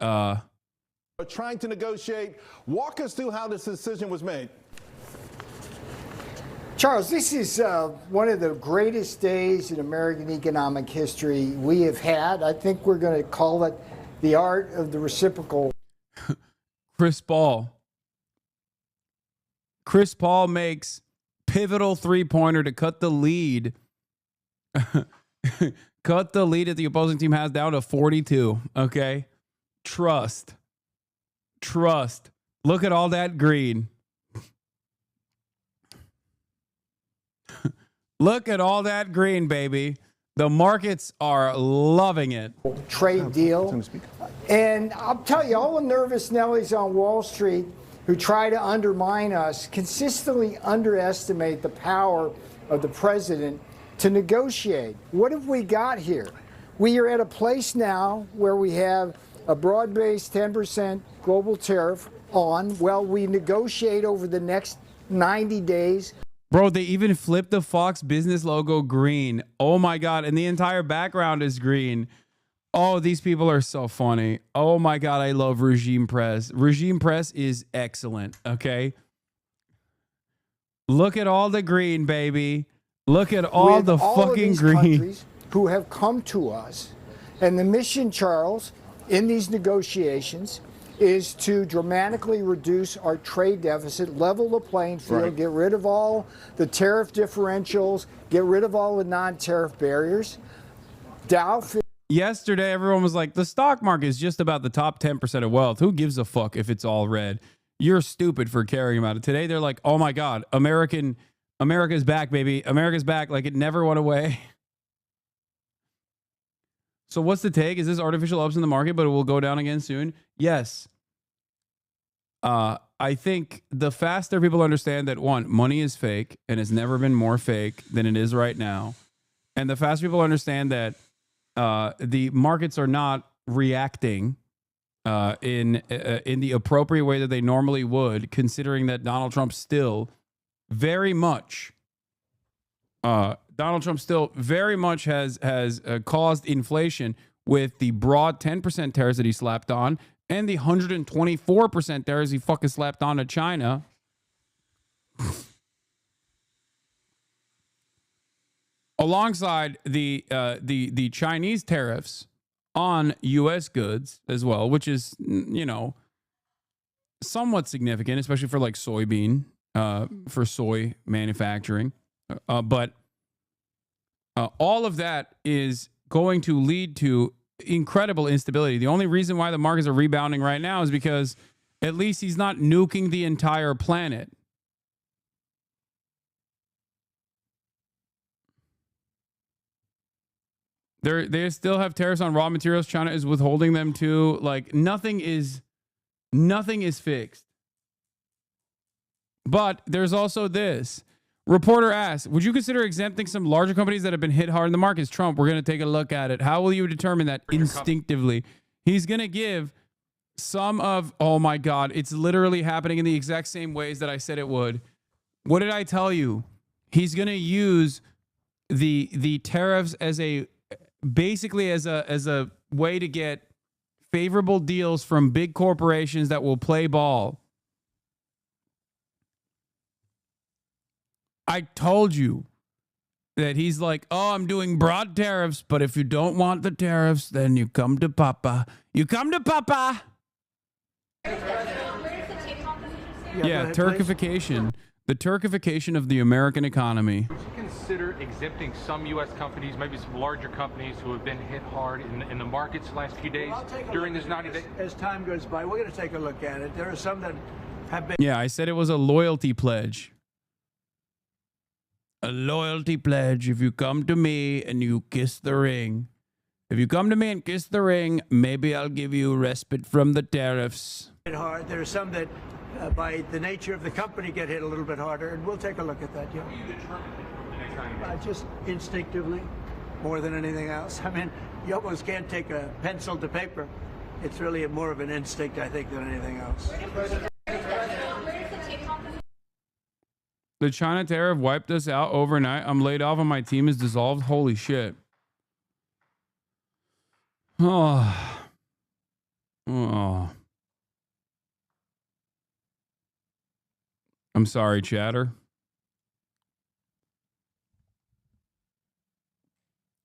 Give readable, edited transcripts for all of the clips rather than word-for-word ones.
trying to negotiate. Walk us through how this decision was made. Charles, this is one of the greatest days in American economic history we have had. I think we're going to call it the art of the reciprocal. Chris Paul. Chris Paul makes pivotal three-pointer to cut the lead. Cut the lead that the opposing team has down to 42. Okay? Trust. Look at all that green. Look at all that green, baby. The markets are loving it. Trade deal. And I'll tell you, all the nervous Nellies on Wall Street who try to undermine us consistently underestimate the power of the president to negotiate. What have we got here? We are at a place now where we have a broad-based 10% global tariff on. Well, we negotiate over the next 90 days. Bro, they even flipped the Fox business logo green. Oh my God. And the entire background is green. Oh, these people are so funny. Oh my God. I love Regime Press. Regime Press is excellent. Okay. Look at all the green, baby. Look at all the fucking green. Who have come to us. And the mission, Charles, in these negotiations is to dramatically reduce our trade deficit, level the playing field, get rid of all the tariff differentials, get rid of all the non-tariff barriers. Yesterday, everyone was like, the stock market is just about the top 10% of wealth. Who gives a fuck if it's all red? You're stupid for caring about it. Today, they're like, oh my God, America's back, baby. America's back like it never went away. So what's the take? Is this artificial ups in the market, but it will go down again soon? Yes. I think the faster people understand that, one, money is fake and has never been more fake than it is right now. And the faster people understand that the markets are not reacting in the appropriate way that they normally would, considering that Donald Trump still very much has caused inflation with the broad 10% tariffs that he slapped on and the 124% tariffs he fucking slapped on to China. Alongside the Chinese tariffs on U.S. goods as well, which is, you know, somewhat significant, especially for like soybean, for soy manufacturing. But all of that is going to lead to incredible instability. The only reason why the markets are rebounding right now is because at least he's not nuking the entire planet. They still have tariffs on raw materials. China is withholding them too. Like nothing is fixed. But there's also this. Reporter asks, would you consider exempting some larger companies that have been hit hard in the markets? Trump, we're going to take a look at it. How will you determine that instinctively? He's going to give some of, oh my God, it's literally happening in the exact same ways that I said it would. What did I tell you? He's going to use the tariffs as a way to get favorable deals from big corporations that will play ball. I told you that he's like, oh, I'm doing broad tariffs, but if you don't want the tariffs, then you come to Papa. You come to Papa. Yeah, Turkification. The Turkification of the American economy. Would you consider exempting some U.S. companies, maybe some larger companies who have been hit hard in the markets the last few days during this 90 days? As time goes by, we're going to take a look at it. There are some that have been... Yeah, I said it was a loyalty pledge. A loyalty pledge. If you come to me and you kiss the ring. If you come to me and kiss the ring, maybe I'll give you respite from the tariffs. Hard. There are some that, by the nature of the company, get hit a little bit harder, and we'll take a look at that. Yeah. Just instinctively, more than anything else. I mean, you almost can't take a pencil to paper. It's really more of an instinct, I think, than anything else. The China tariff wiped us out overnight. I'm laid off and my team is dissolved. Holy shit. Oh. Oh, I'm sorry, chatter.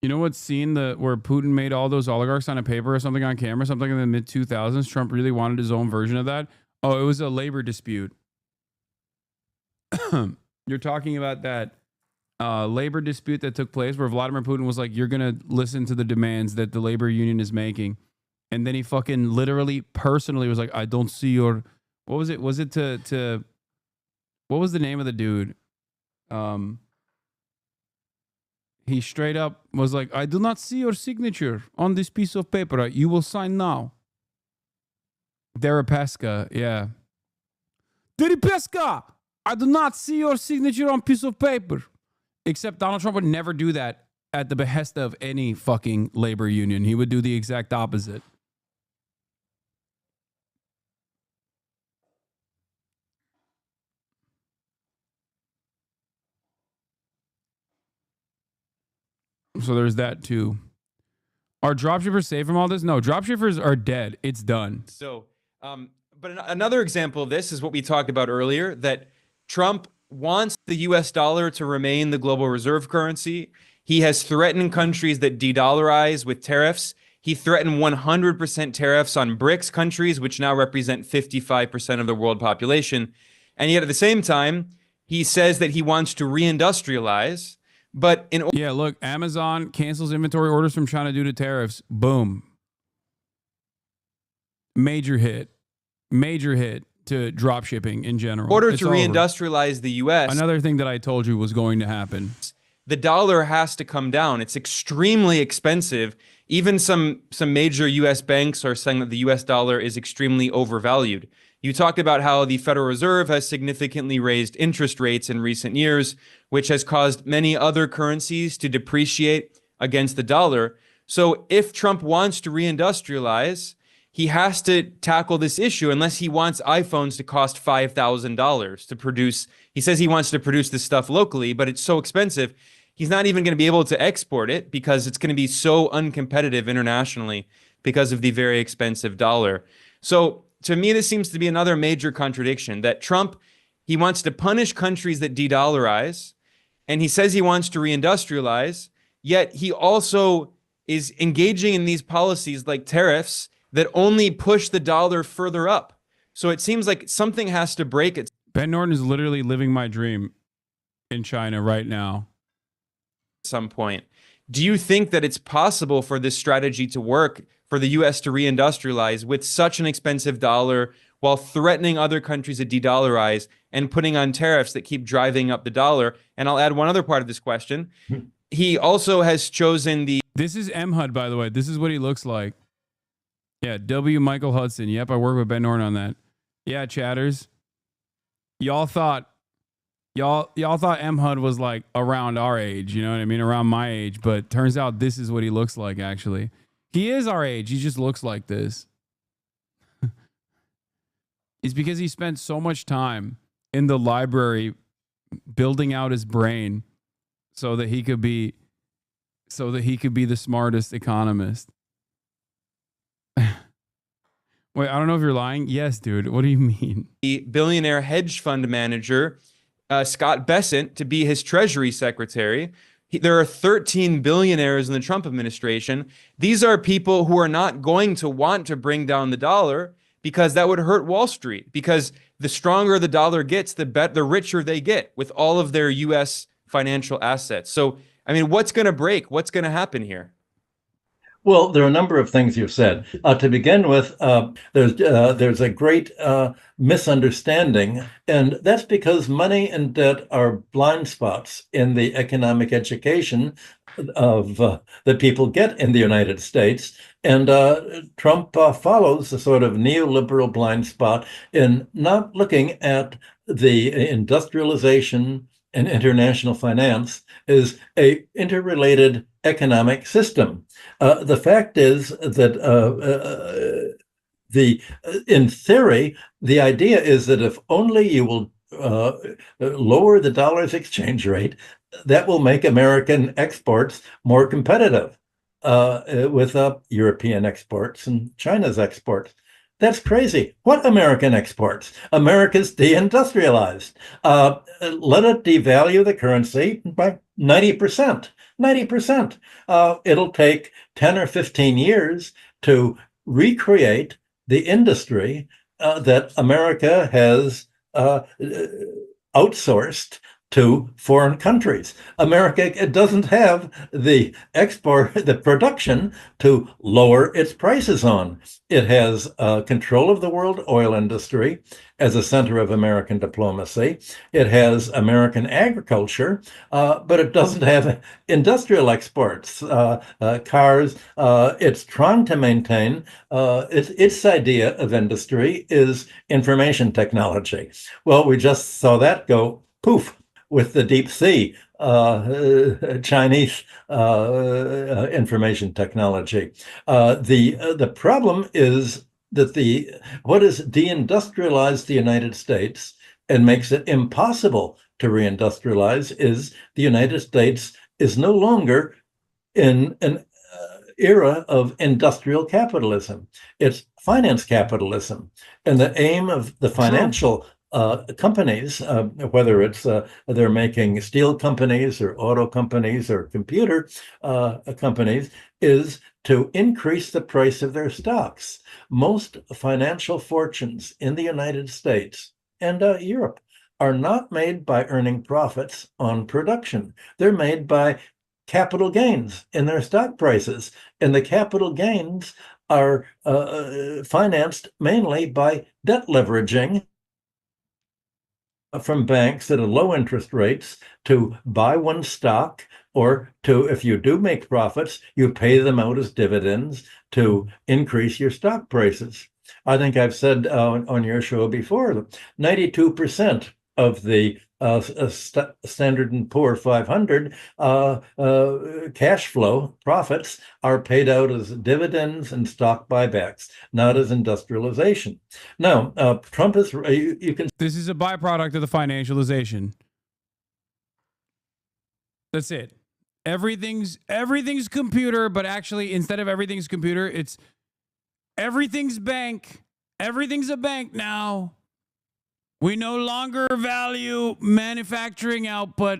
You know what scene where Putin made all those oligarchs sign a paper or something on camera, something in the mid 2000s? Trump really wanted his own version of that. Oh, it was a labor dispute. You're talking about that labor dispute that took place where Vladimir Putin was like, "You're gonna listen to the demands that the labor union is making," and then he fucking literally personally was like, "I don't see your." What was it? Was it to what was the name of the dude? He straight up was like, "I do not see your signature on this piece of paper. You will sign now." Deripaska, yeah. Deripaska, I do not see your signature on piece of paper. Except Donald Trump would never do that at the behest of any fucking labor union. He would do the exact opposite. So there's that too. Are dropshippers safe from all this? No, dropshippers are dead. It's done. So, but another example of this is what we talked about earlier, that Trump wants the US dollar to remain the global reserve currency. He has threatened countries that de-dollarize with tariffs. He threatened 100% tariffs on BRICS countries, which now represent 55% of the world population. And yet at the same time, he says that he wants to reindustrialize. But yeah, look, Amazon cancels inventory orders from China due to tariffs. Boom. Major hit to drop shipping in general. In order to reindustrialize the U.S., another thing that I told you was going to happen. The dollar has to come down. It's extremely expensive. Even some major U.S. banks are saying that the U.S. dollar is extremely overvalued. You talked about how the Federal Reserve has significantly raised interest rates in recent years, which has caused many other currencies to depreciate against the dollar. So if Trump wants to reindustrialize, he has to tackle this issue unless he wants iPhones to cost $5,000 to produce. He says he wants to produce this stuff locally, but it's so expensive. He's not even going to be able to export it because it's going to be so uncompetitive internationally because of the very expensive dollar. So to me, this seems to be another major contradiction that Trump, he wants to punish countries that de-dollarize, and he says he wants to reindustrialize, yet he also is engaging in these policies like tariffs that only push the dollar further up. So it seems like something has to break it. Ben Norton is literally living my dream in China right now. At some point. Do you think that it's possible for this strategy to work, for the U.S. to reindustrialize with such an expensive dollar while threatening other countries to de-dollarize and putting on tariffs that keep driving up the dollar? And I'll add one other part of this question. He also has chosen the... This is M. HUD, by the way. This is what he looks like. Yeah, W. Michael Hudson. Yep, I work with Ben Norton on that. Yeah, chatters. Y'all thought M. HUD was like around our age, you know what I mean? Around my age, but turns out this is what he looks like, actually. He is our age. He just looks like this. It's because he spent so much time in the library building out his brain so that he could be the smartest economist. Wait, I don't know if you're lying. Yes, dude. What do you mean? The billionaire hedge fund manager, Scott Bessent, to be his treasury secretary. There are 13 billionaires in the Trump administration. These are people who are not going to want to bring down the dollar because that would hurt Wall Street. Because the stronger the dollar gets, the richer they get with all of their U.S. financial assets. So, I mean, what's going to break? What's going to happen here? Well, there are a number of things you've said. To begin with, there's a great misunderstanding, and that's because money and debt are blind spots in the economic education of that people get in the United States. And Trump follows a sort of neoliberal blind spot in not looking at the industrialization and international finance is a interrelated economic system. The fact is that in theory, the idea is that if only you will lower the dollar's exchange rate, that will make American exports more competitive with European exports and China's exports. That's crazy. What American exports? America's deindustrialized. Let it devalue the currency by 90%. 90%. It'll take 10 or 15 years to recreate the industry that America has outsourced to foreign countries. America doesn't have the production to lower its prices on. It has control of the world oil industry as a center of American diplomacy. It has American agriculture, but it doesn't have industrial exports, cars. It's trying to maintain its idea of industry is information technology. Well, we just saw that go poof with the deep sea Chinese information technology. The problem is that what has deindustrialized the United States and makes it impossible to reindustrialize is the United States is no longer in an era of industrial capitalism. It's finance capitalism. And the aim of the financial companies, whether it's they're making steel companies or auto companies or computer companies, is to increase the price of their stocks. Most financial fortunes in the United States and Europe are not made by earning profits on production. They're made by capital gains in their stock prices. And the capital gains are financed mainly by debt leveraging from banks at low interest rates to buy one stock, or to, if you do make profits, you pay them out as dividends to increase your stock prices. I think I've said on your show before that 92% of the Standard & Poor 500 cash flow profits are paid out as dividends and stock buybacks, not as industrialization. Now, Trump is, you can. This is a byproduct of the financialization. That's it. Everything's computer, but actually, instead of everything's computer, it's everything's bank. Everything's a bank now. We no longer value manufacturing output.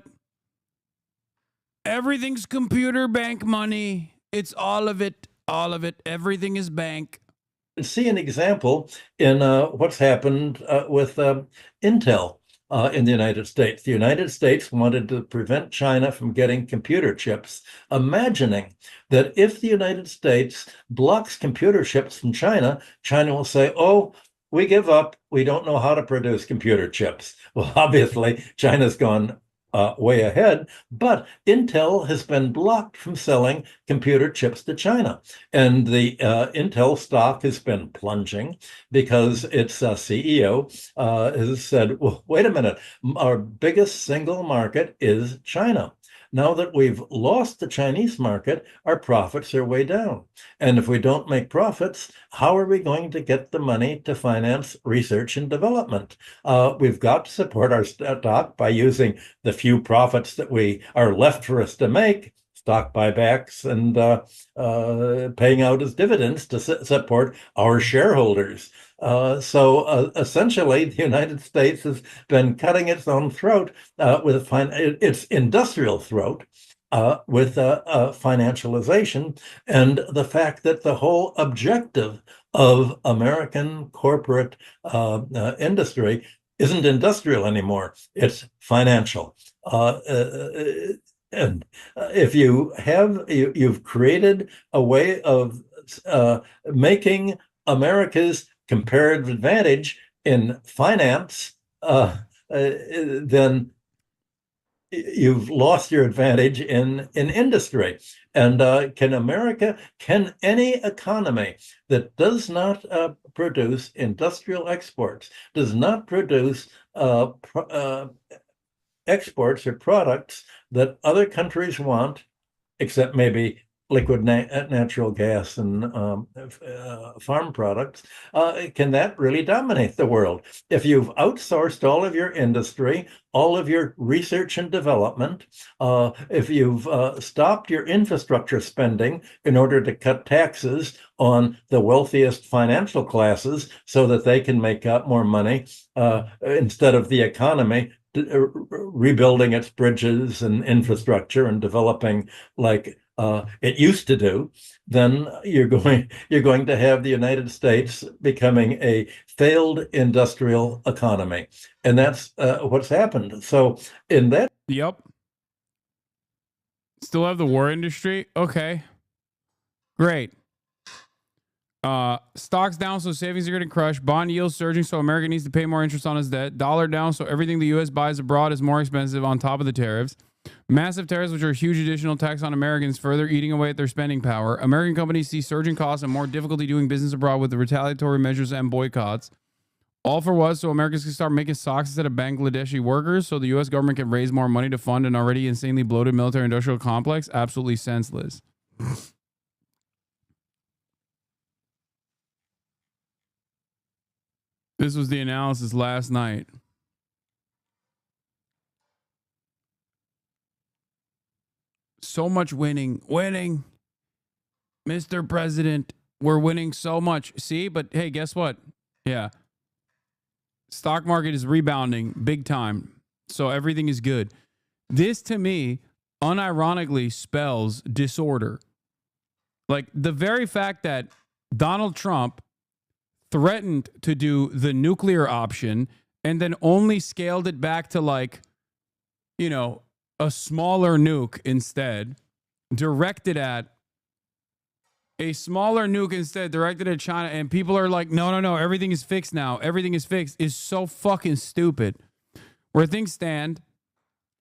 Everything's computer bank money. It's all of it. All of it. Everything is bank. See an example in what's happened with Intel in the United States. The United States wanted to prevent China from getting computer chips, imagining that if the United States blocks computer chips from China, China will say, oh, we give up. We don't know how to produce computer chips. Well, obviously, China's gone way ahead, but Intel has been blocked from selling computer chips to China. And the Intel stock has been plunging because its CEO has said, well, wait a minute, our biggest single market is China. Now that we've lost the Chinese market, our profits are way down. And if we don't make profits, how are we going to get the money to finance research and development? We've got to support our stock by using the few profits that we are left for us to make, stock buybacks, and paying out as dividends to support our shareholders. So essentially, the United States has been cutting its own throat with its industrial throat with financialization, and the fact that the whole objective of American corporate industry isn't industrial anymore; it's financial. And if you've created a way of making America's comparative advantage in finance, then you've lost your advantage in industry. And can any economy that does not produce industrial exports, does not produce exports or products that other countries want, except maybe liquid natural gas and farm products, can that really dominate the world? If you've outsourced all of your industry, all of your research and development, if you've stopped your infrastructure spending in order to cut taxes on the wealthiest financial classes so that they can make out more money instead of the economy rebuilding its bridges and infrastructure and developing like it used to do, then you're going to have the United States becoming a failed industrial economy, and that's what's happened. So in that, Yep. Still have the war industry. Okay, great. Stocks down, so savings are getting crushed. Bond yields surging, so America needs to pay more interest on its debt. Dollar down, so everything the U.S. buys abroad is more expensive on top of the tariffs. Massive tariffs, which are a huge additional tax on Americans, further eating away at their spending power. American companies see surging costs and more difficulty doing business abroad with the retaliatory measures and boycotts. All for what? So Americans can start making socks instead of Bangladeshi workers, so the U.S. government can raise more money to fund an already insanely bloated military-industrial complex? Absolutely senseless. This was the analysis last night. So much winning. Mr. President, we're winning so much. See, but hey, guess what? Yeah. Stock market is rebounding big time. So everything is good. This to me unironically spells disorder. Like the very fact that Donald Trump threatened to do the nuclear option and then only scaled it back to like, you know, a smaller nuke instead, directed at China, and people are like, no, everything is fixed now. Everything is fixed, is so fucking stupid. Where things stand,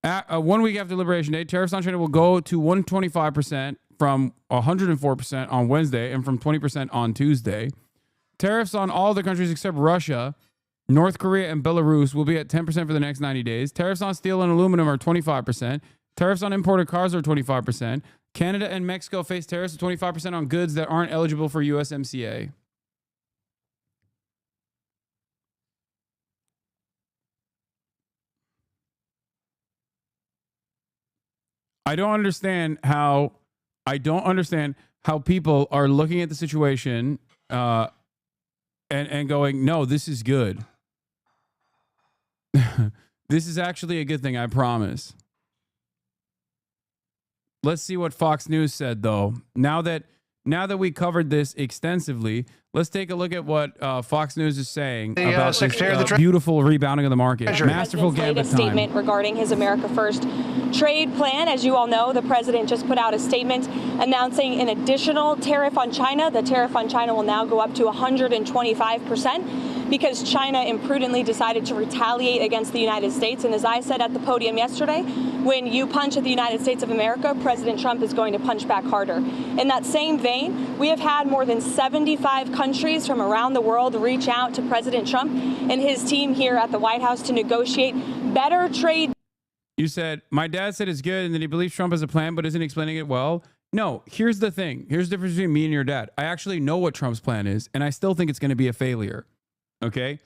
1 week after Liberation Day, tariffs on China will go to 125% from 104% on Wednesday and from 20% on Tuesday. Tariffs on all the countries except Russia, North Korea, and Belarus will be at 10% for the next 90 days. Tariffs on steel and aluminum are 25%. Tariffs on imported cars are 25%. Canada and Mexico face tariffs of 25% on goods that aren't eligible for USMCA. I don't understand how people are looking at the situation and going, no, this is good. This is actually a good thing, I promise. Let's see what Fox News said, though. Now that we covered this extensively, let's take a look at what Fox News is saying about this beautiful rebounding of the market. Masterful gambit time. Statement regarding his America First trade plan. As you all know, the president just put out a statement announcing an additional tariff on China. The tariff on China will now go up to 125%. Because China imprudently decided to retaliate against the United States. And as I said at the podium yesterday, when you punch at the United States of America, President Trump is going to punch back harder. In that same vein, we have had more than 75 countries from around the world reach out to President Trump and his team here at the White House to negotiate better trade. You said, my dad said it's good and that he believes Trump has a plan but isn't explaining it well. No, here's the thing. Here's the difference between me and your dad. I actually know what Trump's plan is, and I still think it's going to be a failure. Okay?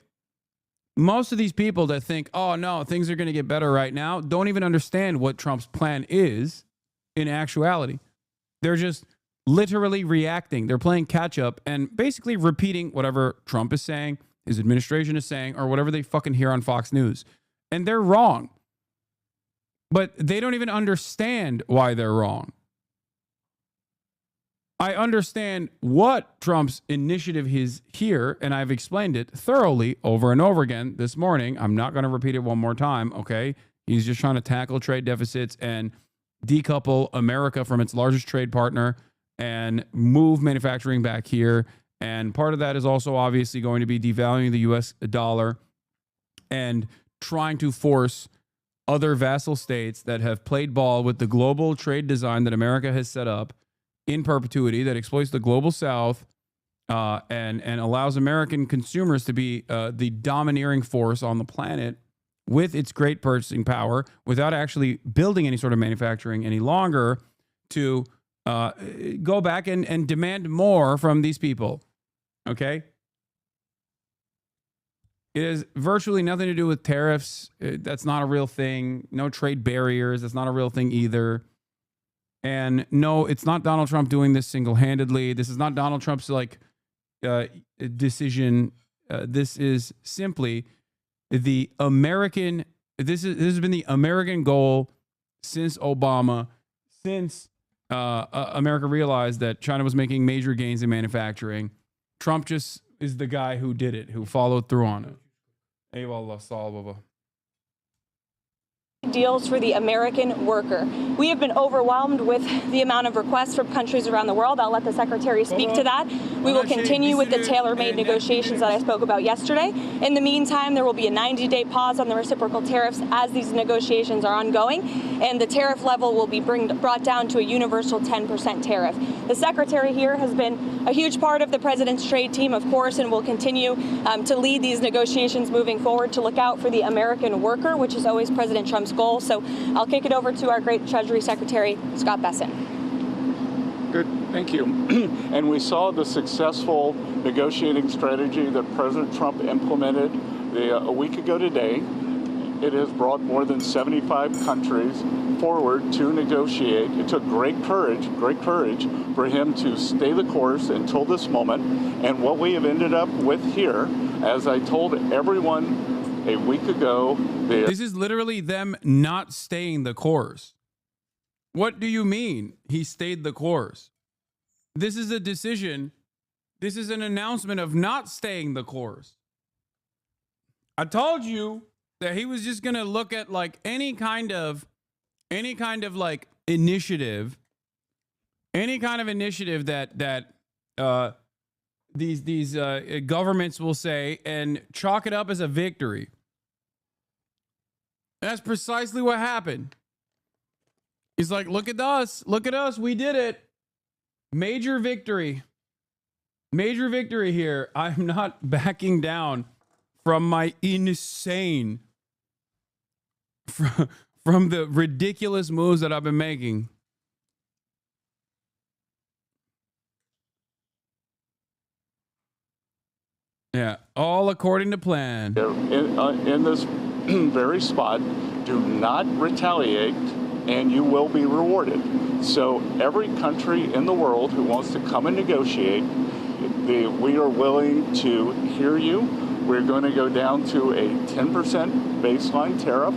Most of these people that think, oh, no, things are going to get better right now, don't even understand what Trump's plan is in actuality. They're just literally reacting. They're playing catch up and basically repeating whatever Trump is saying, his administration is saying, or whatever they fucking hear on Fox News. And they're wrong. But they don't even understand why they're wrong. I understand what Trump's initiative is here, and I've explained it thoroughly over and over again this morning. I'm not going to repeat it one more time, okay? He's just trying to tackle trade deficits and decouple America from its largest trade partner and move manufacturing back here. And part of that is also obviously going to be devaluing the U.S. dollar and trying to force other vassal states that have played ball with the global trade design that America has set up in perpetuity, that exploits the global South and allows American consumers to be the domineering force on the planet with its great purchasing power without actually building any sort of manufacturing any longer to go back and demand more from these people. Okay? It has virtually nothing to do with tariffs. That's not a real thing. No trade barriers. That's not a real thing either. And no, it's not Donald Trump doing this single-handedly. This is not Donald Trump's decision. This is simply the American. This has been the American goal since Obama, since America realized that China was making major gains in manufacturing. Trump just is the guy who did it, who followed through on it. Eyvallah, sağ ol baba. Deals for the American worker. We have been overwhelmed with the amount of requests from countries around the world. I'll let the Secretary speak to that. We will continue with the tailor-made negotiations that I spoke about yesterday. In the meantime, there will be a 90-day pause on the reciprocal tariffs as these negotiations are ongoing, and the tariff level will be brought down to a universal 10% tariff. The Secretary here has been a huge part of the President's trade team, of course, and will continue to lead these negotiations moving forward, to look out for the American worker, which is always President Trump's goal. So I'll kick it over to our great Treasury Secretary, Scott Bessent. Good, thank you. And we saw the successful negotiating strategy that President Trump implemented a week ago today. It has brought more than 75 countries forward to negotiate. It took great courage for him to stay the course until this moment. And what we have ended up with here, as I told everyone a week ago, this is literally them not staying the course. What do you mean he stayed the course? This is a decision. This is an announcement of not staying the course. I told you that he was just going to look at like any kind of like initiative, that these governments will say and chalk it up as a victory. That's precisely what happened. He's like, look at us, we did it. Major victory here. I'm not backing down from my insane, from the ridiculous moves that I've been making. Yeah, all according to plan. In this very spot, do not retaliate, and you will be rewarded. So every country in the world who wants to come and negotiate, we are willing to hear you. We're going to go down to a 10% baseline tariff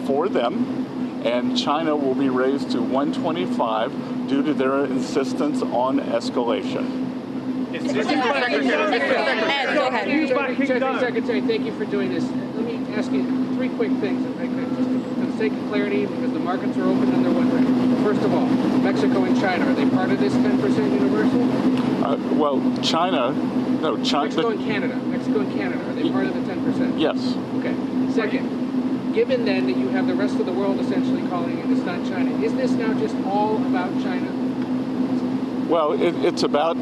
for them, and China will be raised to 125 due to their insistence on escalation. Secretary, thank you for doing this. Let me ask you three quick things, if I could, just for the sake of clarity, because the markets are open and they're wondering. First of all, Mexico and China, are they part of this 10% universal? Well, China. Mexico and Canada, are they part of the 10%? Yes. Okay. Second, given then that you have the rest of the world essentially calling it, it's not China, is this now just all about China? Well, it's about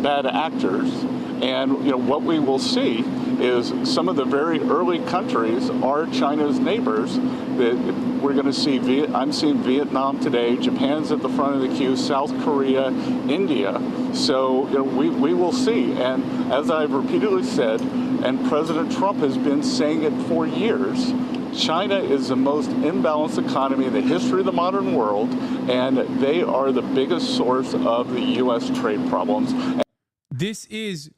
bad actors, and what we will see is some of the very early countries are China's neighbors. That we're going to see. I'm seeing Vietnam today. Japan's at the front of the queue. South Korea, India. So we will see. And as I've repeatedly said, and President Trump has been saying it for years, China is the most imbalanced economy in the history of the modern world, and they are the biggest source of the U.S. trade problems. This is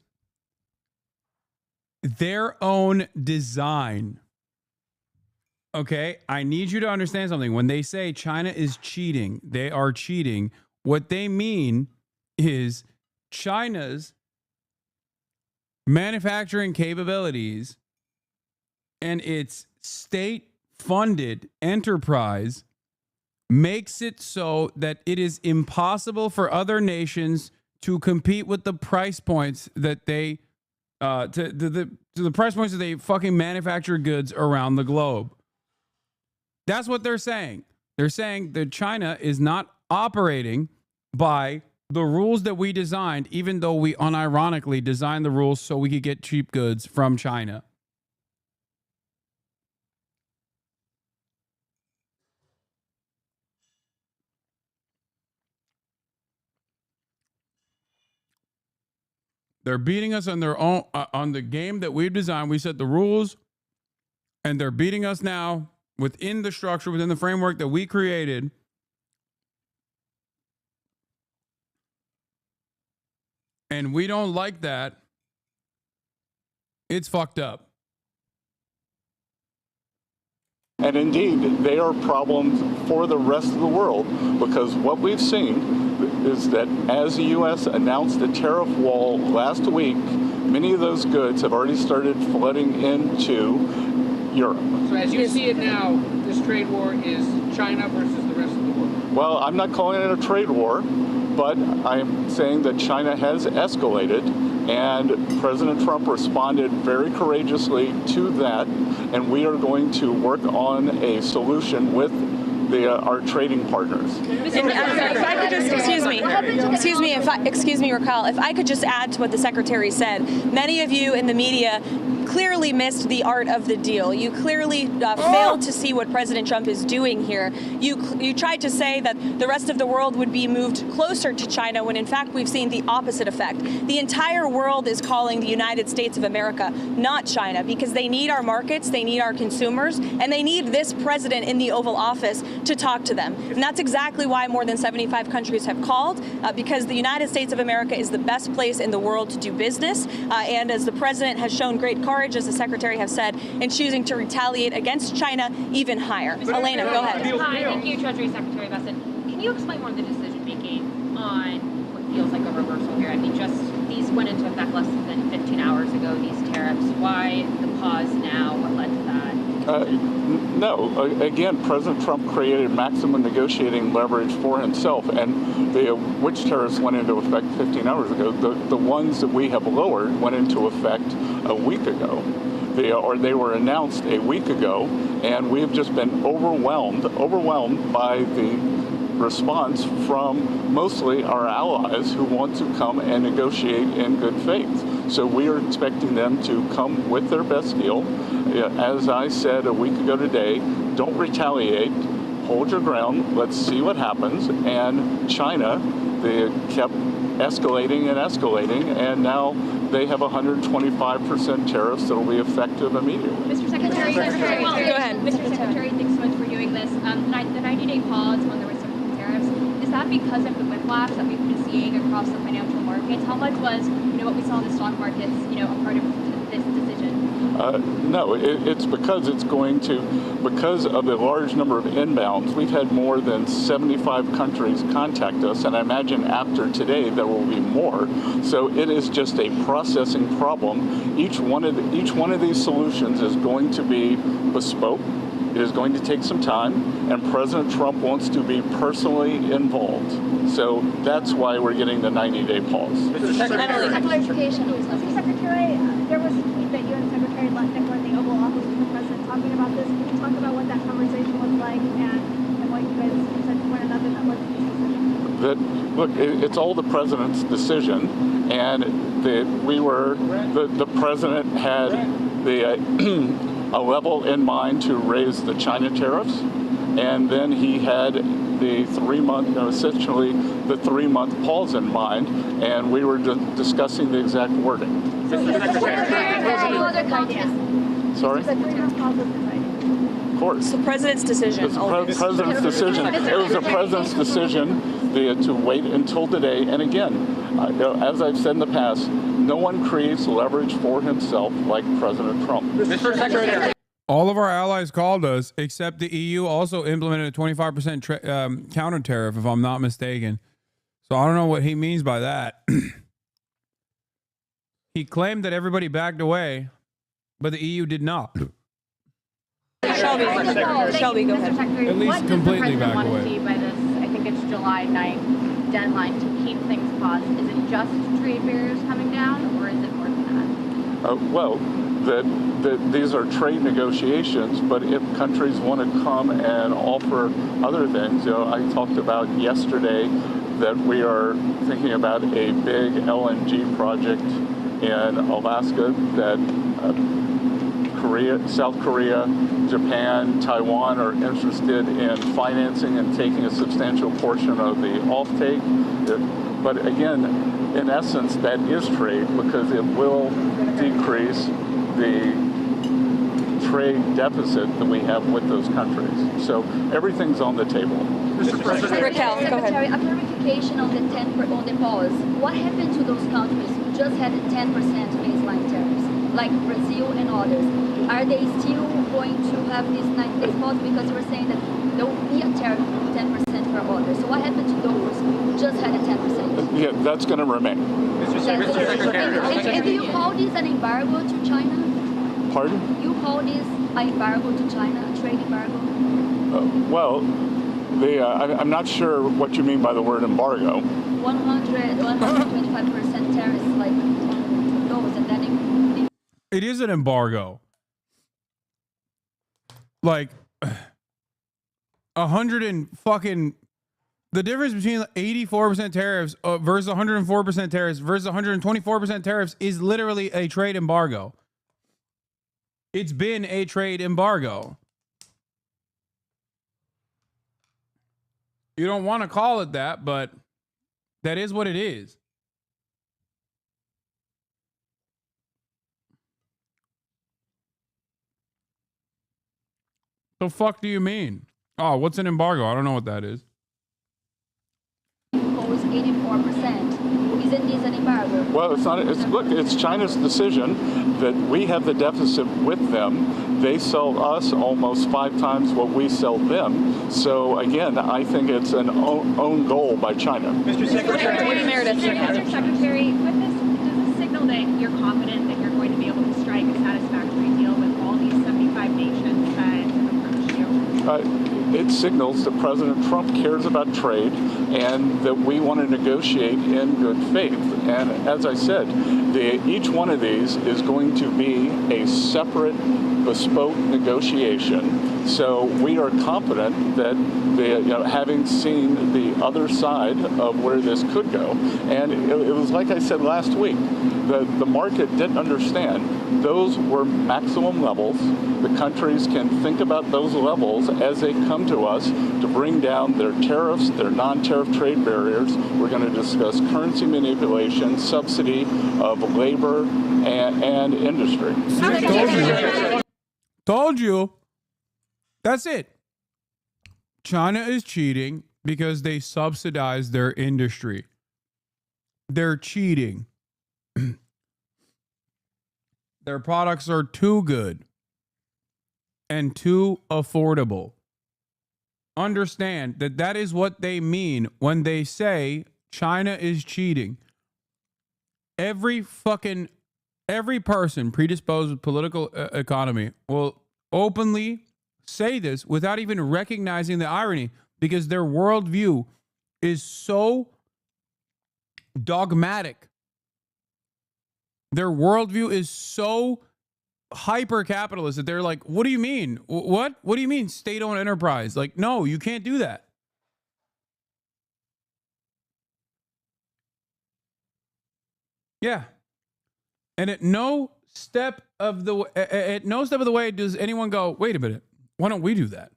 their own design. Okay, I need you to understand something. When they say China is cheating, they are cheating. What they mean is China's manufacturing capabilities and its state-funded enterprise makes it so that it is impossible for other nations to compete with the price points that they to the price points that they fucking manufacture goods around the globe. That's what they're saying. They're saying that China is not operating by the rules that we designed, even though we unironically designed the rules so we could get cheap goods from China. They're beating us on their own on the game that we've designed. We set the rules, and they're beating us now within the structure, within the framework that we created. And we don't like that. It's fucked up. And indeed, they are problems for the rest of the world, because what we've seen is that as the U.S. announced a tariff wall last week, many of those goods have already started flooding into Europe. So as you see it now, this trade war is China versus the rest of the world. Well, I'm not calling it a trade war, but I'm saying that China has escalated, and President Trump responded very courageously to that, and we are going to work on a solution with our trading partners. If I could just, excuse me, Raquel, if I could just add to what the Secretary said. Many of you in the media clearly missed the art of the deal. You clearly failed to see what President Trump is doing here. You tried to say that the rest of the world would be moved closer to China when in fact we've seen the opposite effect. The entire world is calling the United States of America, not China, because they need our markets, they need our consumers, and they need this president in the Oval Office to talk to them. And that's exactly why more than 75 countries have called, because the United States of America is the best place in the world to do business. And as the president has shown great courage, as the Secretary has said, in choosing to retaliate against China even higher. Elena, go ahead. Hi, thank you, Treasury Secretary Hasan. Can you explain more of the decision making on what feels like a reversal here? I mean, just these went into effect less than 15 hours ago, these tariffs. Why the pause now? What led to that? No, again, President Trump created maximum negotiating leverage for himself, and which tariffs went into effect 15 hours ago? The ones that we have lowered went into effect a week ago. They were announced a week ago, and we have just been overwhelmed by the response from mostly our allies who want to come and negotiate in good faith. So we are expecting them to come with their best deal. As I said a week ago today, don't retaliate, hold your ground, let's see what happens. And China, they kept escalating and escalating, and now they have 125% tariffs that will be effective immediately. Mr. Secretary, go ahead. Mr. Secretary, thanks so much for doing this. The 90-day pause on the reciprocal tariffs, is that because of the whiplash that we've been seeing across the financial markets? How much was, what we saw in the stock markets, a part of this decision? No, it's because because of the large number of inbounds. We've had more than 75 countries contact us, and I imagine after today there will be more. So it is just a processing problem. Each one of these solutions is going to be bespoke. It is going to take some time, and President Trump wants to be personally involved. So that's why we're getting the 90-day pause. Mr. Clarification. Mr. Secretary, there was a tweet that you and Secretary Lutnick were in the Oval Office with the President talking about this. Can you talk about what that conversation was like and what you guys said to one another that led to this decision? Look, it's all the President's decision, and the President had a level in mind to raise the China tariffs, and then he had the 3-month pause in mind, and we were discussing the exact wording. Sorry? Of course. It's the president's decision. It's the president's decision. It was the president's decision to wait until today. And again, as I've said in the past, no one creates leverage for himself like President Trump. Mr. Secretary. All of our allies called us, except the EU also implemented a 25% counter tariff, if I'm not mistaken. So I don't know what he means by that. He claimed that everybody backed away, but the EU did not. Shelby, go ahead. At least completely back away. What does the president want to see by this, I think it's July 9th deadline to keep things paused? Is it just trade barriers coming down, or is it more than that? These are trade negotiations, but if countries want to come and offer other things, I talked about yesterday that we are thinking about a big LNG project in Alaska that South Korea, Japan, Taiwan are interested in financing and taking a substantial portion of the offtake. But again, in essence, that is trade because it will decrease the trade deficit that we have with those countries. So everything's on the table. Mr. President. Raquel, go ahead. Secretary, a clarification on the on the pause. What happened to those countries who just had 10% baseline tariffs, like Brazil and others? Are they still going to have this 90 days pause? Because you were saying that there will be a tariff of 10% for others. So what happened to those who just had a 10%? Yeah, that's going to remain. Mr. Secretary. And do you call this an embargo to China? Pardon? You call this an embargo to China, a trade embargo? Well, I'm not sure what you mean by the word embargo. 125% tariffs, like those, and then it is an embargo. Like 100 and fucking the difference between 84% tariffs versus 104% tariffs versus 124% tariffs is literally a trade embargo. It's been a trade embargo. You don't want to call it that, but that is what it is. The fuck do you mean? Oh, what's an embargo? I don't know what that is. Impose 84%. Isn't this an embargo? Well, it's not. Look, it's China's decision that we have the deficit with them. They sell us almost 5 times what we sell them. So again, I think it's an own goal by China. Mr. Secretary, Mr. Secretary, with this, does this signal that you're confident that you're going to be able to strike a satisfactory deal with all these 75 nations that approach you? It signals that President Trump cares about trade and that we want to negotiate in good faith. And as I said, each one of these is going to be a separate, bespoke negotiation. So we are confident that having seen the other side of where this could go, and it was like I said last week, the market didn't understand. Those were maximum levels. The countries can think about those levels as they come to us to bring down their tariffs, their non-tariff trade barriers. We're going to discuss currency manipulation, subsidy of labor and industry. Told you. That's it. China is cheating because they subsidize their industry. They're cheating. Their products are too good and too affordable. Understand that that is what they mean when they say China is cheating. Every person predisposed with political economy will openly say this without even recognizing the irony, because their worldview is so dogmatic. Their worldview is so hyper-capitalist that they're like, what do you mean? What? What do you mean state-owned enterprise? Like, no, you can't do that. Yeah. And at no step of the way does anyone go, wait a minute, why don't we do that?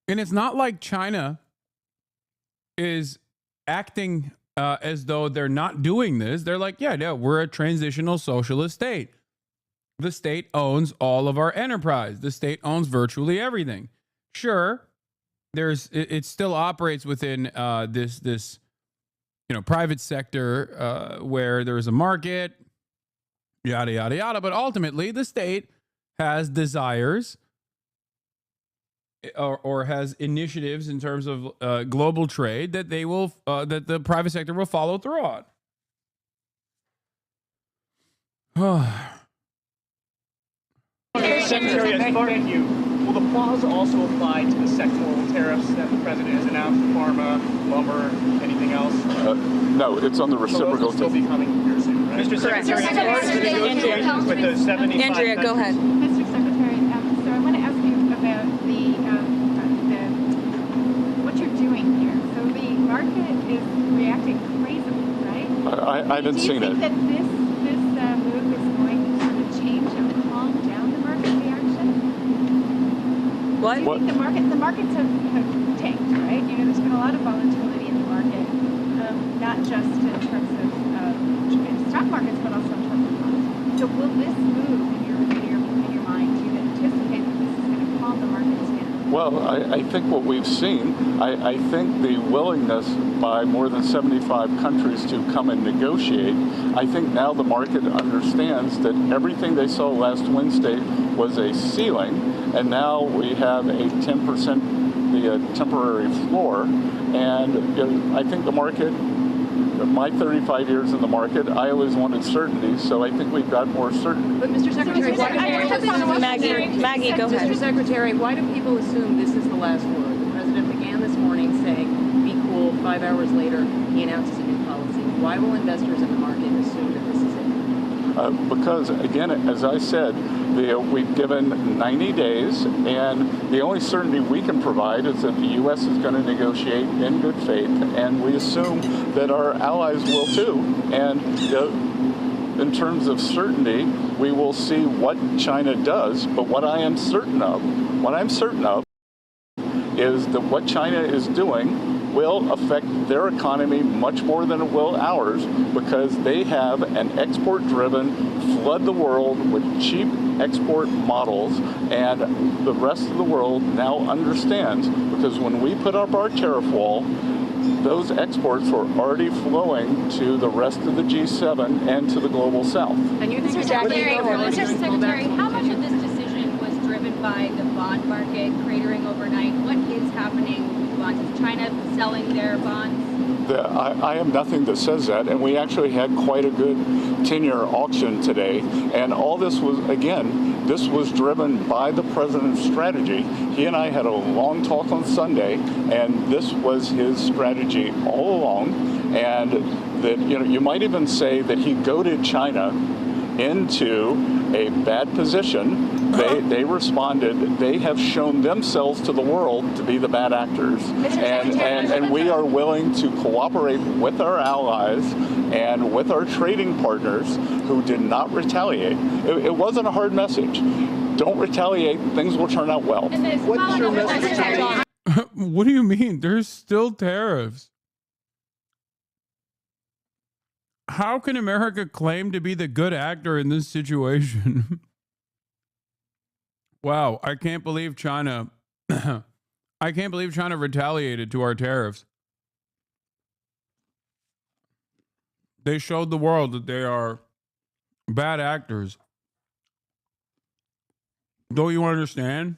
And it's not like China is acting as though they're not doing this. They're like, yeah, we're a transitional socialist state. The state owns all of our enterprise. The state owns virtually everything. Sure, it still operates within this private sector where there's a market, yada yada yada. But ultimately, the state has desires or has initiatives in terms of global trade that they will that the private sector will follow through on. Secretary, thank you. Will the pause also apply to the sectoral tariffs that the president has announced, pharma, lumber, anything else? No, it's on the reciprocal. So those will still be coming here soon, right? Mr. Secretary, as far as the negotiations with the 75 Andrea, go ahead. Mr. Secretary, so I want to ask you about what you're doing here. So the market is reacting crazily, right? I haven't seen it. Do you think that this move is going to sort of change and calm down the market reaction? What? Do you think the markets have tanked, right? You know, there's been a lot of volatility in the market, not just in terms of stock markets, but also in terms of bonds. So will this move in your mind, do you anticipate that this is going to calm the markets down? Well, I think what we've seen, I think the willingness by more than 75 countries to come and negotiate, I think now the market understands that everything they saw last Wednesday was a ceiling, and now we have a 10% temporary floor, and I think the market, my 35 years in the market, I always wanted certainty, so I think we've got more certainty. But Mr. Secretary, Maggie, go ahead. Mr. Secretary, why do people assume this is the last word? The president began this morning saying, be cool. 5 hours later, he announces a new policy. Why will investors in the market assume that this is it? Because, again, as I said, we've given 90 days, and the only certainty we can provide is that the U.S. is going to negotiate in good faith, and we assume that our allies will too. And in terms of certainty, we will see what China does. But what I'm certain of is that what China is doing will affect their economy much more than it will ours, because they have an export-driven, flood the world with cheap export models, and the rest of the world now understands, because when we put up our tariff wall, those exports were already flowing to the rest of the G7 and to the global South. And you think Mr. Secretary, how much of this decision was driven by the bond market cratering overnight? What is happening with bonds? Is China selling their bonds? I have nothing that says that, and we actually had quite a good 10-year auction today, and all this was, again, this was driven by the president's strategy. He and I had a long talk on Sunday, and this was his strategy all along, and that, you know, you might even say that he goaded China into a bad position. They responded. They have shown themselves to the world to be the bad actors, and we are willing to cooperate with our allies and with our trading partners who did not retaliate. It wasn't a hard message. Don't retaliate. Things will turn out well. What's your message? What do you mean? There's still tariffs. How can America claim to be the good actor in this situation? Wow, I can't believe China retaliated to our tariffs. They showed the world that they are bad actors. Don't you understand?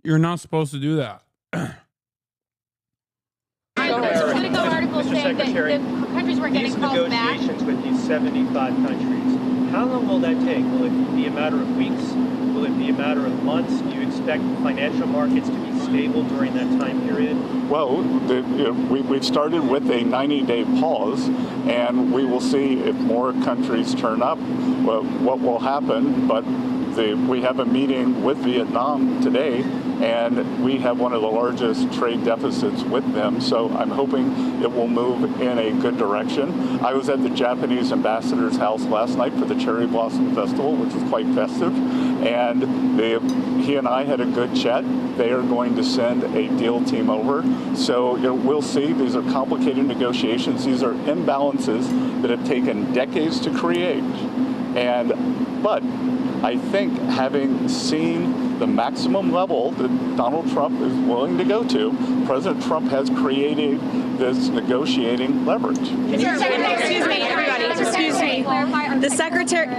You're not supposed to do that. Political articles saying that the countries were getting called back. These negotiations with these 75 countries, how long will that take? Will it be a matter of weeks? Will it be a matter of months? Do you expect financial markets to be stable during that time period? Well, we've started with a 90-day pause, and we will see if more countries turn up, what will happen. But we have a meeting with Vietnam today, and we have one of the largest trade deficits with them. So I'm hoping it will move in a good direction. I was at the Japanese ambassador's house last night for the Cherry Blossom Festival, which was quite festive, and he and I had a good chat. They are going to send a deal team over. So we'll see. These are complicated negotiations. These are imbalances that have taken decades to create. But I think having seen the maximum level that Donald Trump is willing to go to, President Trump has created this negotiating leverage. Excuse me, everybody.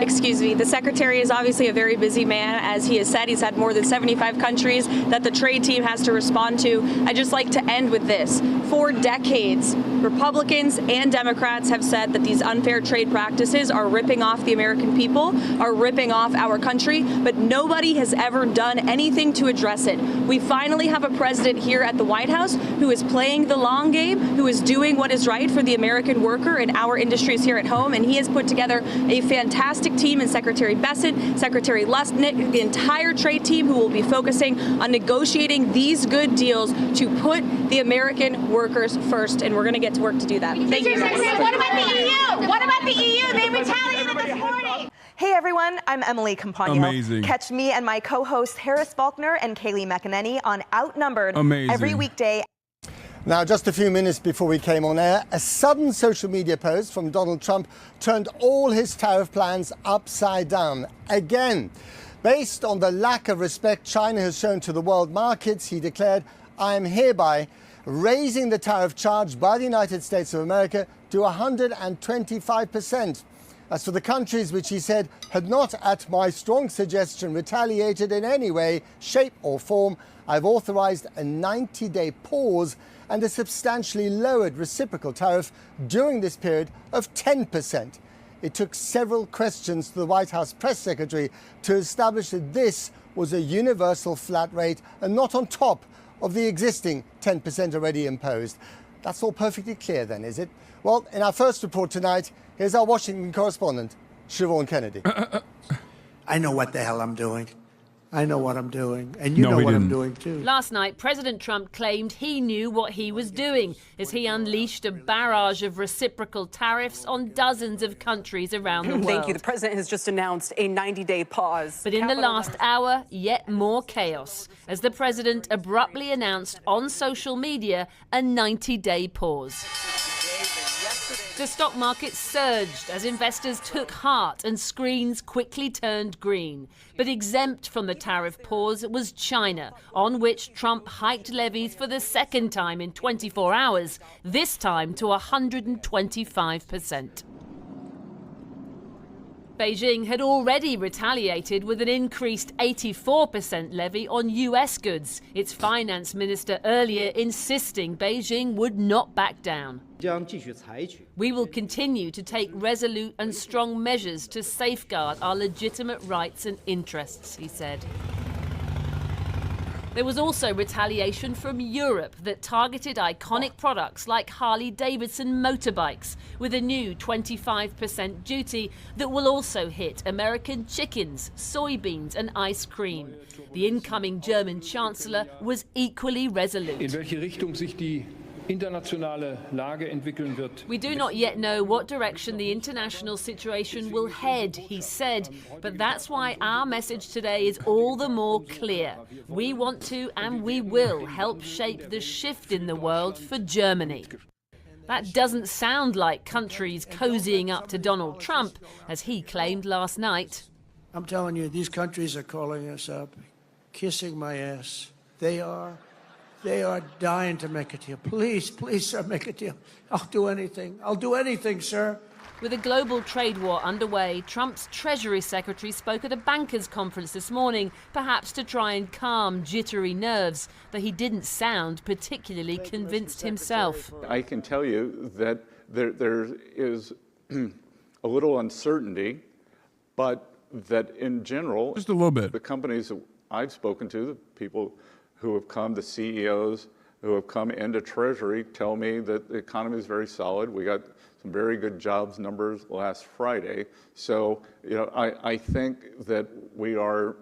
Excuse me. The secretary is obviously a very busy man. As he has said, he's had more than 75 countries that the trade team has to respond to. I'd just like to end with this. For decades, Republicans and Democrats have said that these unfair trade practices are ripping off the American people, are ripping off our country, but nobody has ever done anything to address it. We finally have a president here at the White House who is playing the long game, who is doing what is right for the American worker and our industries here at home, and he has put together a fantastic team in Secretary Bessent, Secretary Lustnick, the entire trade team who will be focusing on negotiating these good deals to put the American workers first, and we're going to get to work to do that. Thank you. What about the EU? What about the EU? They retaliated this morning. Hey everyone, I'm Emily Campagno. Amazing. Catch me and my co-hosts Harris Faulkner and Kaylee McEnany on Outnumbered Amazing. every weekday. Now, just a few minutes before we came on air, a sudden social media post from Donald Trump turned all his tariff plans upside down again. Based on the lack of respect China has shown to the world markets, he declared, "I am hereby raising the tariff charged by the United States of America to 125%. As for the countries which he said had not, at my strong suggestion, retaliated in any way, shape or form, I've authorized a 90-day pause and a substantially lowered reciprocal tariff during this period of 10%. It took several questions to the White House press secretary to establish that this was a universal flat rate and not on top of the existing 10% already imposed. That's all perfectly clear then, is it? Well, in our first report tonight, here's our Washington correspondent, Siobhan Kennedy. I know what the hell I'm doing. I know what I'm doing, and you know what I'm doing too. Last night, President Trump claimed he knew what he was doing as he unleashed a barrage of reciprocal tariffs on dozens of countries around the world. Thank you. The president has just announced a 90-day pause. But in the last hour, yet more chaos as the president abruptly announced on social media a 90-day pause. The stock market surged as investors took heart and screens quickly turned green. But exempt from the tariff pause was China, on which Trump hiked levies for the second time in 24 hours, this time to 125%. Beijing had already retaliated with an increased 84% levy on US goods, its finance minister earlier insisting Beijing would not back down. We will continue to take resolute and strong measures to safeguard our legitimate rights and interests, he said. There was also retaliation from Europe that targeted iconic products like Harley-Davidson motorbikes with a new 25% duty that will also hit American chickens, soybeans and ice cream. The incoming German Chancellor was equally resolute. In welche Richtung sich die internationale Lage entwickeln wird. We do not yet know what direction the international situation will head, he said, but that's why our message today is all the more clear. We want to and we will help shape the shift in the world for Germany. That doesn't sound like countries cozying up to Donald Trump, as he claimed last night. I'm telling you, these countries are calling us up, kissing my ass. They are dying to make a deal. Please, please, sir, make a deal. I'll do anything. I'll do anything, sir. With a global trade war underway, Trump's Treasury Secretary spoke at a bankers' conference this morning, perhaps to try and calm jittery nerves, though he didn't sound particularly convinced himself. I can tell you that there is a little uncertainty, but that in general, just a little bit, the companies that I've spoken to, the people who have come, the CEOs who have come into Treasury, tell me that the economy is very solid. We got some very good jobs numbers last Friday. So, I think that we are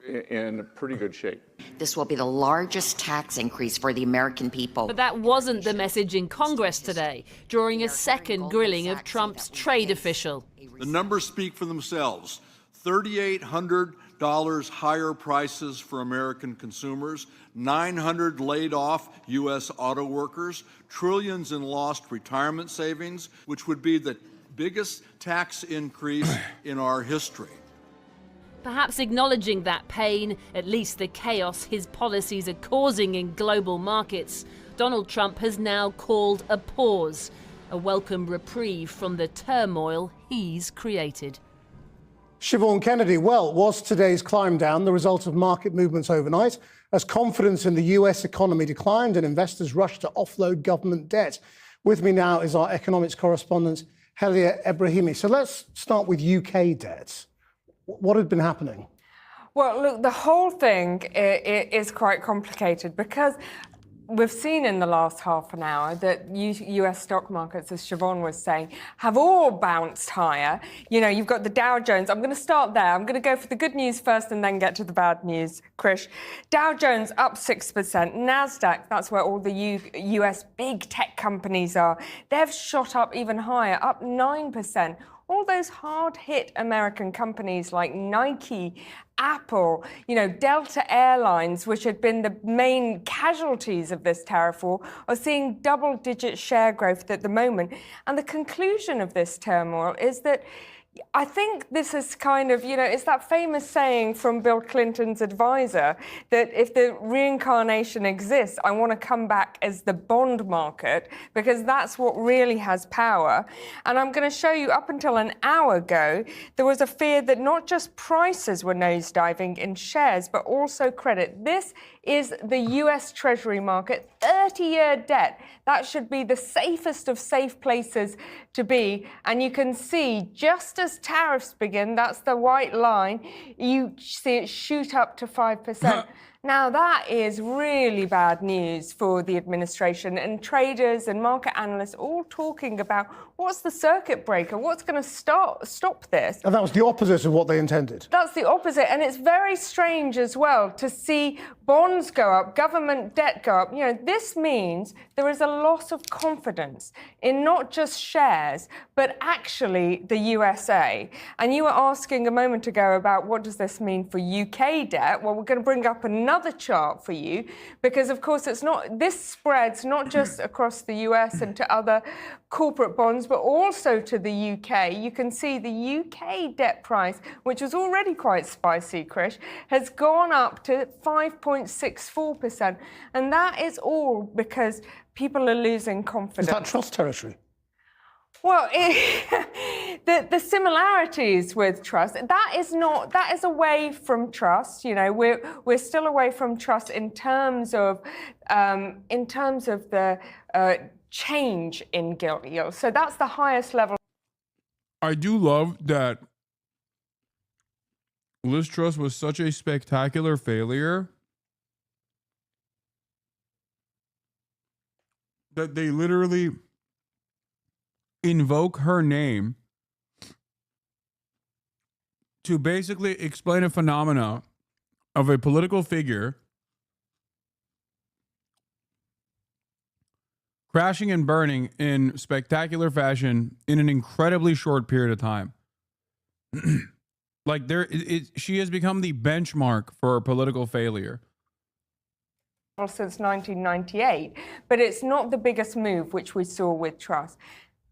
in pretty good shape. This will be the largest tax increase for the American people. But that wasn't the message in Congress today, during a second grilling of Trump's trade official. The numbers speak for themselves. $3,800 higher prices for American consumers, 900 laid off U.S. auto workers, trillions in lost retirement savings, which would be the biggest tax increase in our history. Perhaps acknowledging that pain, at least the chaos his policies are causing in global markets, Donald Trump has now called a pause, a welcome reprieve from the turmoil he's created. Siobhan Kennedy, well, was today's climb down the result of market movements overnight as confidence in the US economy declined and investors rushed to offload government debt? With me now is our economics correspondent, Helia Ebrahimi. So let's start with UK debts. What had been happening? Well, look, the whole thing is quite complicated because we've seen in the last half an hour that US stock markets, as Siobhan was saying, have all bounced higher. You know, you've got the Dow Jones. I'm going to start there. I'm going to go for the good news first and then get to the bad news, Krish. Dow Jones up 6%. NASDAQ, that's where all the US big tech companies are. They've shot up even higher, up 9%. all those hard-hit American companies like Nike, Apple, Delta Airlines, which had been the main casualties of this tariff war, are seeing double-digit share growth at the moment. And the conclusion of this turmoil is that I think this is kind of, it's that famous saying from Bill Clinton's advisor that if the reincarnation exists, I want to come back as the bond market because that's what really has power. And I'm going to show you up until an hour ago, there was a fear that not just prices were nosediving in shares, but also credit. This is the US Treasury market, 30-year debt. That should be the safest of safe places to be. And you can see just as tariffs begin, that's the white line, you see it shoot up to 5%. Now, that is really bad news for the administration, and traders and market analysts all talking about what's the circuit breaker, what's going to stop this. And that was the opposite of what they intended. That's the opposite, and it's very strange as well to see bonds go up, government debt go up. This means there is a loss of confidence in not just shares, but actually the USA. And you were asking a moment ago about what does this mean for UK debt? Well, we're going to bring up another chart for you because, of course, this spreads not just across the US and to other corporate bonds, but also to the UK. You can see the UK debt price, which was already quite spicy, Krish, has gone up to 5.64%. And that is all because people are losing confidence. Is that trust territory? Well, the similarities with trust, that is away from trust. We're still away from trust in terms of the change in gilt yield. So that's the highest level. I do love that Liz Truss was such a spectacular failure that they literally invoke her name to basically explain a phenomena of a political figure crashing and burning in spectacular fashion in an incredibly short period of time. She has become the benchmark for a political failure. Since 1998, but it's not the biggest move which we saw with Truss.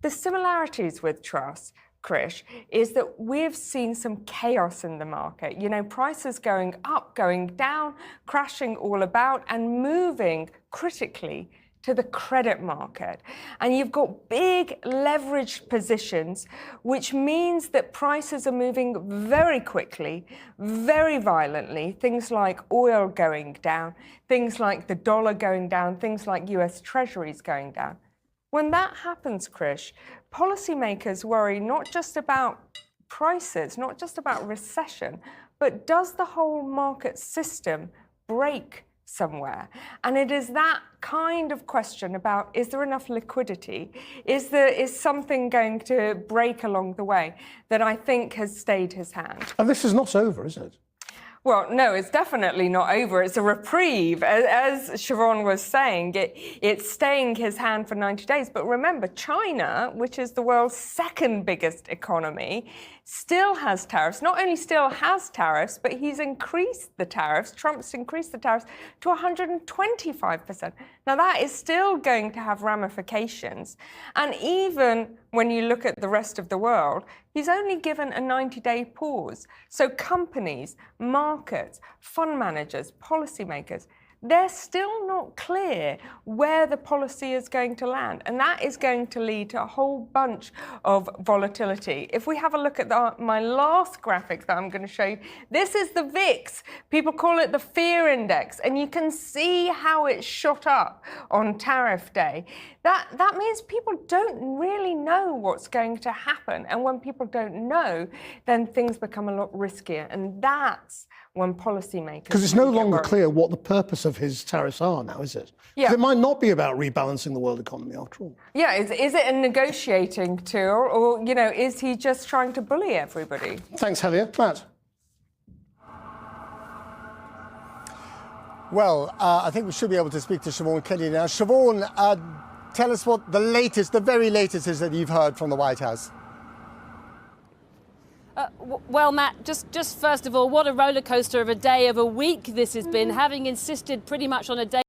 The similarities with Truss, Krish, is that we've seen some chaos in the market. Prices going up, going down, crashing all about, and moving critically to the credit market. And you've got big leveraged positions, which means that prices are moving very quickly, very violently. Things like oil going down, things like the dollar going down, things like US Treasuries going down. When that happens, Krish, policymakers worry not just about prices, not just about recession, but does the whole market system break somewhere? And it is that kind of question about, is there enough liquidity? Is something going to break along the way that I think has stayed his hand? And this is not over, is it? Well, no, it's definitely not over. It's a reprieve. As Siobhan was saying, it's staying his hand for 90 days. But remember, China, which is the world's second biggest economy, still has tariffs. Not only still has tariffs, but he's increased the tariffs. Trump's increased the tariffs to 125%. Now, that is still going to have ramifications. And even when you look at the rest of the world, he's only given a 90-day pause. So companies, markets, fund managers, policymakers, they're still not clear where the policy is going to land. And that is going to lead to a whole bunch of volatility. If we have a look at my last graphic that I'm going to show you, this is the VIX. People call it the fear index. And you can see how it shot up on tariff day. That means people don't really know what's going to happen. And when people don't know, then things become a lot riskier. And that's when policymakers... Because it's no longer clear what the purpose of his tariffs are now, is it? Yeah. It might not be about rebalancing the world economy after all. Yeah, is it a negotiating tool, or, is he just trying to bully everybody? Thanks, Helia. Matt? Well, I think we should be able to speak to Siobhan Kennedy now. Siobhan, tell us what the very latest is that you've heard from the White House. Well, Matt, just first of all, what a roller coaster of a day, of a week this has been, having insisted pretty much on a day